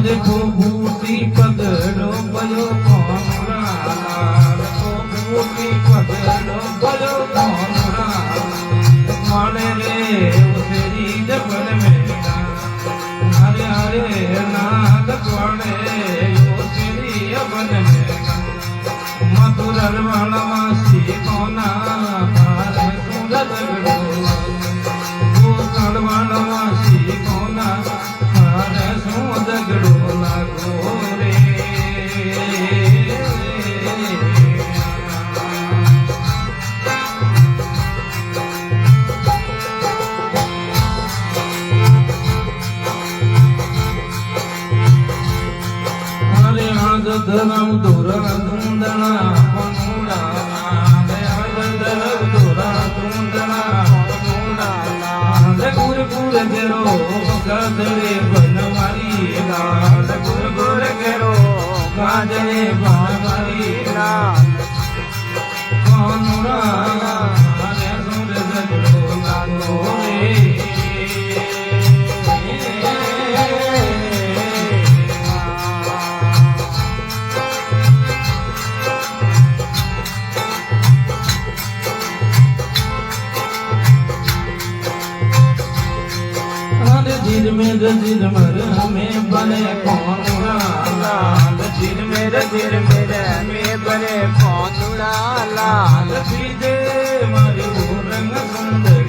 देखो बूटी पगड़ो बलो कौन बूटी पगड़ो बलो कौन माने रे उसेरी जबन में हरे हरे नाद पड़े उसेरी जबन में मधुर वनवासी कोना तारे सूरज गड़ो वो वनवासी कोना तारे सूरज गड़ो लागो रे धरम धुरा धुंदना पनुड़ा धरम धुरा धुंदना पनुड़ा गुर गुर गेरो गदरे बनवारी लाल गुर गुर गेरो गाजरे बनवारी लाल पनुड़ा हरे सुर जगड़ो लागो रे जिरमर में बने कौन लाल जिरमर में बने कौन लाल सीधे मारी रंग सुंदर